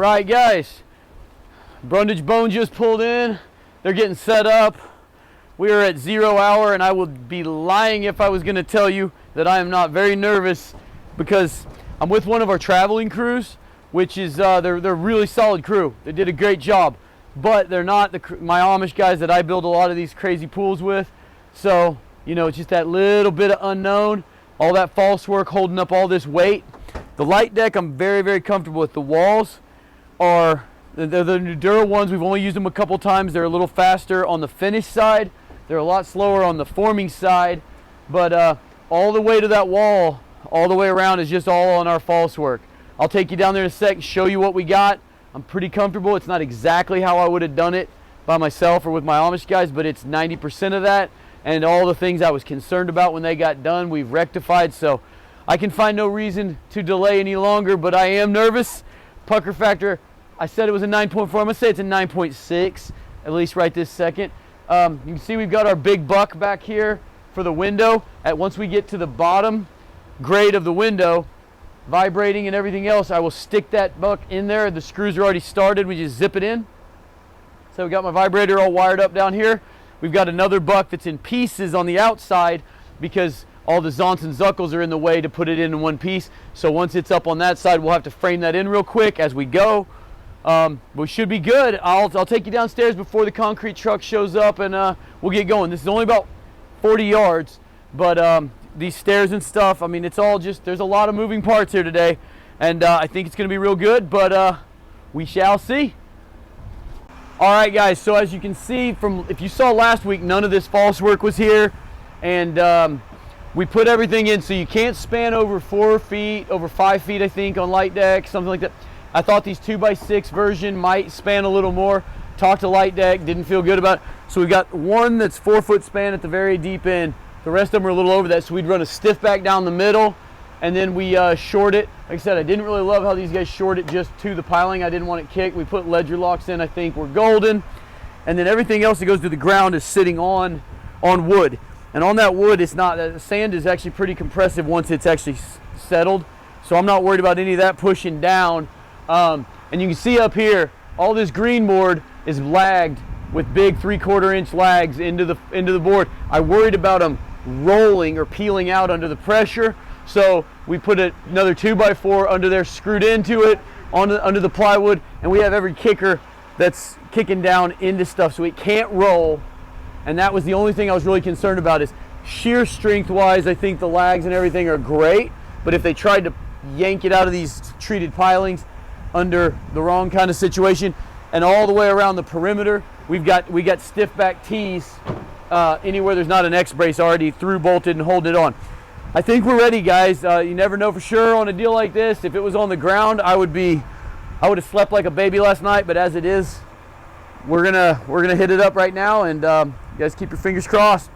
right, guys. Brundage Bone just pulled in. They're getting set up. We are at 0 hour, and I would be lying if I was going to tell you that I am not very nervous, because I'm with one of our traveling crews, which is they're a really solid crew. They did a great job, but they're not my Amish guys that I build a lot of these crazy pools with. So, you know, it's just that little bit of unknown, all that false work holding up all this weight. The light deck I'm very, very comfortable with. The walls are they're the Nudura ones. We've only used them a couple times. They're a little faster on the finish side. They're a lot slower on the forming side, but all the way to that wall, all the way around, is just all on our false work. I'll take you down there in a sec and show you what we got. I'm pretty comfortable. It's not exactly how I would have done it by myself or with my Amish guys, but it's 90% of that, and all the things I was concerned about when they got done, we've rectified. So I can find no reason to delay any longer, but I am nervous. Pucker factor, I said it was a 9.4. I'm gonna say it's a 9.6, at least right this second. You can see we've got our big buck back here for the window. Once we get to the bottom grade of the window, vibrating and everything else, I will stick that buck in there. The screws are already started. We just zip it in. So we got my vibrator all wired up down here. We've got another buck that's in pieces on the outside because all the zonts and zuckles are in the way to put it in one piece. So once it's up on that side, we'll have to frame that in real quick as we go. We should be good. I'll take you downstairs before the concrete truck shows up, and we'll get going. This is only about 40 yards, but these stairs and stuff, I mean, it's all just, there's a lot of moving parts here today, and I think it's going to be real good, but we shall see. All right, guys, so as you can see from, if you saw last week, none of this false work was here, and we put everything in, so you can't span over 4 feet, over 5 feet, I think, on light deck, something like that. I thought these 2x6 version might span a little more. Talked to light deck, didn't feel good about it. So we got one that's 4 foot span at the very deep end. The rest of them are a little over that, so we'd run a stiff back down the middle, and then we short it. Like I said, I didn't really love how these guys short it just to the piling. I didn't want it kicked. We put ledger locks in, I think we're golden. And then everything else that goes to the ground is sitting on wood. And on that wood, it's not, the sand is actually pretty compressive once it's actually settled. So I'm not worried about any of that pushing down. And you can see up here, all this green board is lagged with big 3/4 inch lags into the board. I worried about them rolling or peeling out under the pressure, so we put another 2x4 under there, screwed into it under the plywood, and we have every kicker that's kicking down into stuff so it can't roll. And that was the only thing I was really concerned about, is sheer strength wise. I think the lags and everything are great, but if they tried to yank it out of these treated pilings under the wrong kind of situation, and all the way around the perimeter, we got stiff back tees anywhere there's not an X brace already through bolted and holding it on. I think we're ready, guys. You never know for sure on a deal like this. If it was on the ground, I would have slept like a baby last night, but as it is, we're gonna hit it up right now, and you guys keep your fingers crossed.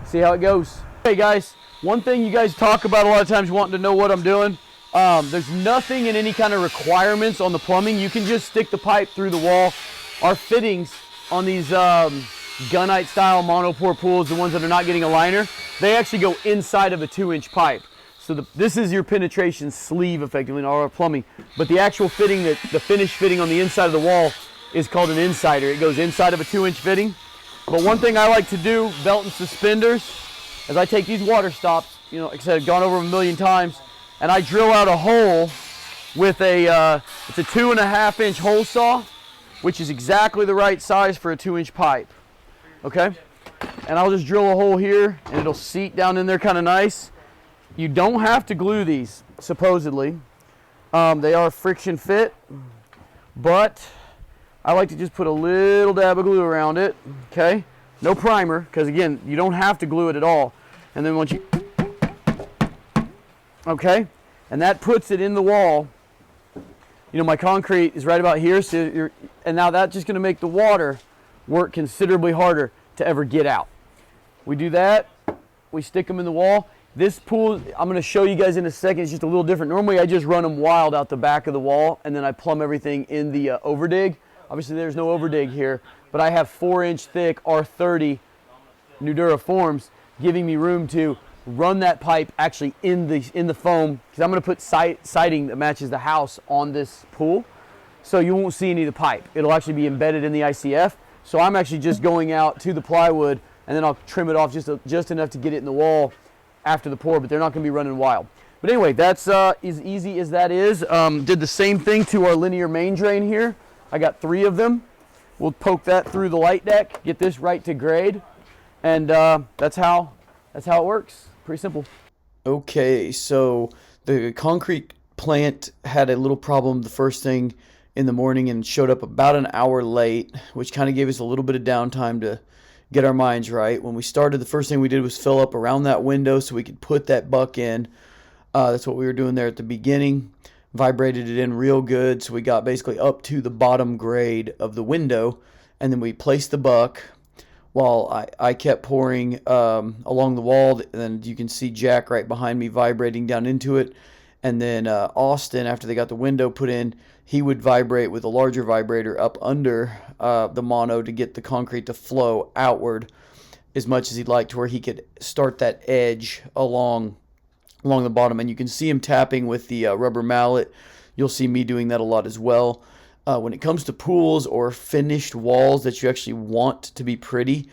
See how it goes. Hey guys, one thing you guys talk about a lot of times, wanting to know what I'm doing. There's nothing in any kind of requirements on the plumbing. You can just stick the pipe through the wall. Our fittings on these gunite style monopore pools, the ones that are not getting a liner, they actually go inside of a 2-inch pipe. So this is your penetration sleeve effectively in all our plumbing. But the actual fitting, the finished fitting on the inside of the wall, is called an insider. It goes inside of a 2-inch fitting. But one thing I like to do, belt and suspenders, as I take these water stops, you know, like I said, I've gone over them a million times, and I drill out a hole with it's a 2.5-inch hole saw, which is exactly the right size for a 2-inch pipe, okay? And I'll just drill a hole here, and it'll seat down in there kind of nice. You don't have to glue these, supposedly. They are friction fit, but I like to just put a little dab of glue around it, okay? No primer, because again, you don't have to glue it at all. And then once you, okay? And that puts it in the wall. You know, my concrete is right about here, so and now that's just gonna make the water work considerably harder to ever get out. We do that, we stick them in the wall. This pool, I'm gonna show you guys in a second, it's just a little different. Normally I just run them wild out the back of the wall, and then I plumb everything in the overdig. Obviously there's no overdig here, but I have 4-inch thick R30 Nudura forms, giving me room to run that pipe actually in the foam, because I'm going to put siding that matches the house on this pool. so you won't see any of the pipe. It'll actually be embedded in the ICF. So I'm actually just going out to the plywood, and then I'll trim it off just enough to get it in the wall after the pour, but they're not going to be running wild. But anyway, that's as easy as that is. Did the same thing to our linear main drain here. I got 3 of them. We'll poke that through the light deck, get this right to grade, and that's how it works. Pretty simple. Okay, so the concrete plant had a little problem the first thing in the morning and showed up about an hour late, which kind of gave us a little bit of downtime to get our minds right. When we started, the first thing we did was fill up around that window so we could put that buck in. That's what we were doing there at the beginning. Vibrated it in real good, so we got basically up to the bottom grade of the window, and then we placed the buck while I kept pouring along the wall. And then you can see Jack right behind me vibrating down into it. And then Austin, after they got the window put in, he would vibrate with a larger vibrator up under the mono to get the concrete to flow outward as much as he'd like, to where he could start that edge along the bottom. And you can see him tapping with the rubber mallet. You'll see me doing that a lot as well. When it comes to pools or finished walls that you actually want to be pretty,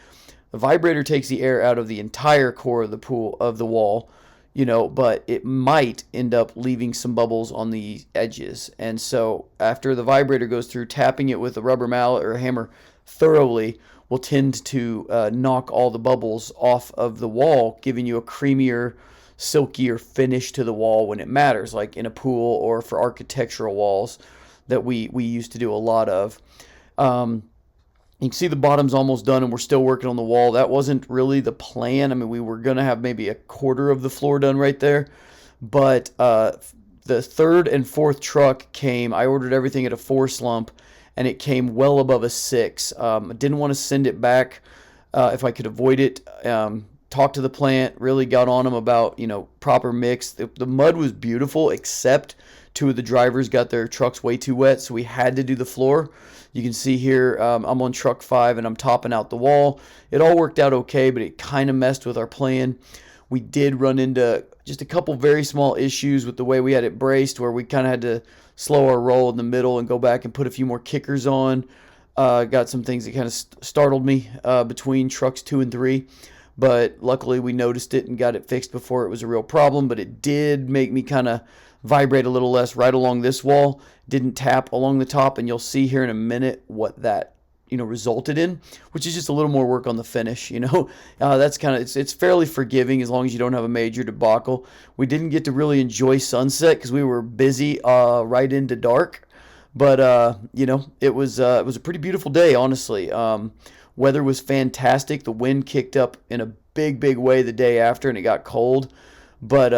the vibrator takes the air out of the entire core of the pool, of the wall, but it might end up leaving some bubbles on the edges. And so after the vibrator goes through, tapping it with a rubber mallet or a hammer thoroughly will tend to knock all the bubbles off of the wall, giving you a creamier, silkier finish to the wall when it matters, like in a pool or for architectural walls that we used to do a lot of. You can see the bottom's almost done, and we're still working on the wall. That wasn't really the plan. I mean, we were going to have maybe a quarter of the floor done right there, but the third and fourth truck came. I ordered everything at a 4 slump, and it came well above a 6. I didn't want to send it back if I could avoid it. Talked to the plant, really got on them about, proper mix. The mud was beautiful, except 2 of the drivers got their trucks way too wet, so we had to do the floor. You can see here, I'm on truck 5 and I'm topping out the wall. It all worked out okay, but it kind of messed with our plan. We did run into just a couple very small issues with the way we had it braced, where we kind of had to slow our roll in the middle and go back and put a few more kickers on. Got some things that kind of startled me between trucks 2 and 3. But luckily we noticed it and got it fixed before it was a real problem. But it did make me kind of vibrate a little less right along this wall. Didn't tap along the top, and you'll see here in a minute what that resulted in, which is just a little more work on the finish. That's kind of, it's fairly forgiving as long as you don't have a major debacle. We didn't get to really enjoy sunset because we were busy right into dark. But it was a pretty beautiful day, honestly. Weather was fantastic. The wind kicked up in a big way the day after, and it got cold. But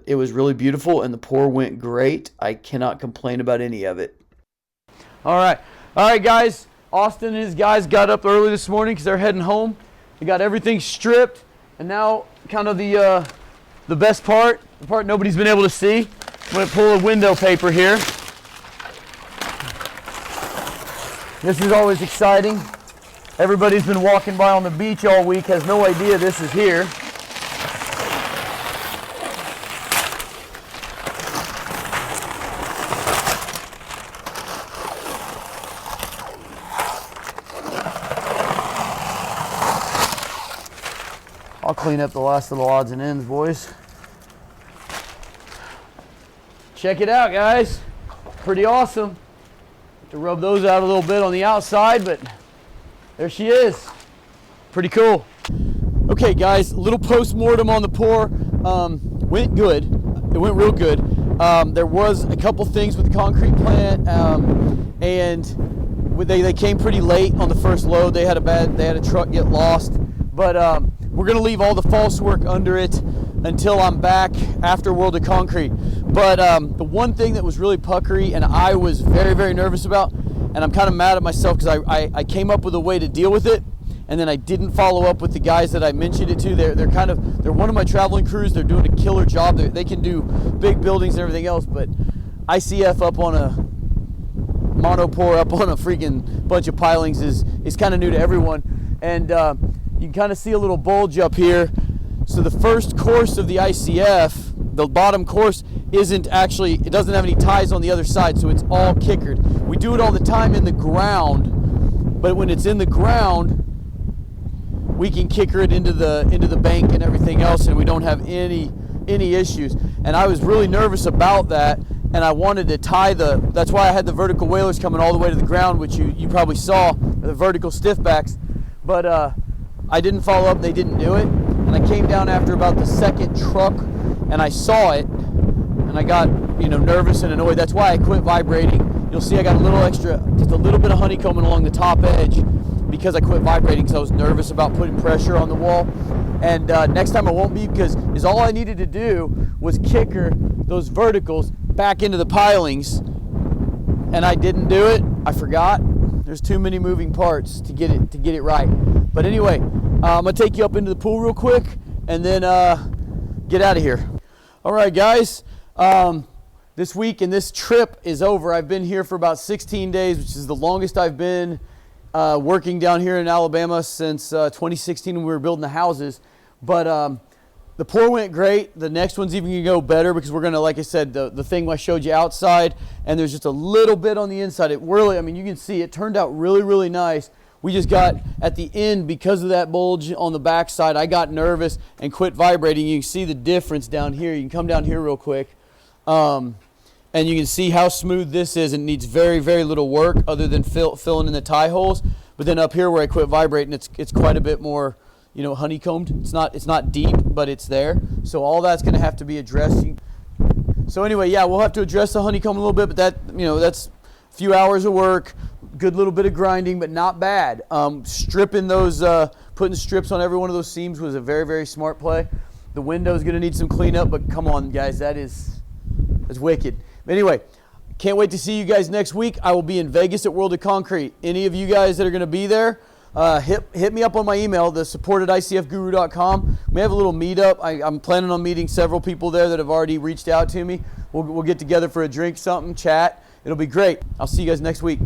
it was really beautiful, and the pour went great. I cannot complain about any of it. All right, guys. Austin and his guys got up early this morning because they're heading home. They got everything stripped, and now kind of the best part, the part nobody's been able to see. I'm going to pull a window paper here. This is always exciting. Everybody's been walking by on the beach all week, has no idea this is here. I'll clean up the last little odds and ends, boys. Check it out, guys. Pretty awesome. Have to rub those out a little bit on the outside, but there she is. Pretty cool. Okay, guys, a little post-mortem on the pour. Went good. It went real good. There was a couple things with the concrete plant, and they came pretty late on the first load. They had a truck get lost, but we're gonna leave all the false work under it until I'm back after World of Concrete. But the one thing that was really puckery and I was very nervous about, and I'm kind of mad at myself because I came up with a way to deal with it, and then I didn't follow up with the guys that I mentioned it to. They're one of my traveling crews. They're doing a killer job. They can do big buildings and everything else, but ICF up on a mono pour up on a freaking bunch of pilings is kind of new to everyone. And you can kind of see a little bulge up here. So the first course of the ICF the bottom course isn't actually, it doesn't have any ties on the other side, so it's all kickered. We do it all the time in the ground, but when it's in the ground, we can kicker it into the bank and everything else, and we don't have any issues. And I was really nervous about that, and I wanted to tie that's why I had the vertical whalers coming all the way to the ground, which you probably saw, the vertical stiffbacks. But I didn't follow up, they didn't do it. And I came down after about the second truck, and I saw it, and I got nervous and annoyed. That's why I quit vibrating. You'll see I got a little extra, just a little bit of honeycombing along the top edge, because I quit vibrating because I was nervous about putting pressure on the wall. And next time I won't be, because all I needed to do was kicker those verticals back into the pilings, and I didn't do it. I forgot. There's too many moving parts to get it right. But anyway, I'm gonna take you up into the pool real quick and then get out of here. All right, guys. This week and this trip is over. I've been here for about 16 days, which is the longest I've been working down here in Alabama since 2016 when we were building the houses. But the pour went great. The next one's even going to go better, because we're going to, like I said, the thing I showed you outside, and there's just a little bit on the inside. It really, I mean, you can see it turned out really, really nice. We just got at the end, because of that bulge on the back side, I got nervous and quit vibrating. You can see the difference down here. You can come down here real quick. And you can see how smooth this is, and it needs very, very little work other than filling in the tie holes. But then up here where I quit vibrating, it's quite a bit more, honeycombed. It's not deep, but it's there. So all that's going to have to be addressed. So anyway, yeah, we'll have to address the honeycomb a little bit, but that's a few hours of work, good little bit of grinding, but not bad. Stripping those, putting strips on every one of those seams was a very, very smart play. The window's going to need some cleanup, but come on, guys, that's wicked. Anyway, can't wait to see you guys next week. I will be in Vegas at World of Concrete. Any of you guys that are going to be there, hit me up on my email, the support@icfguru.com. We have a little meetup. I'm planning on meeting several people there that have already reached out to me. We'll get together for a drink, something, chat. It'll be great. I'll see you guys next week.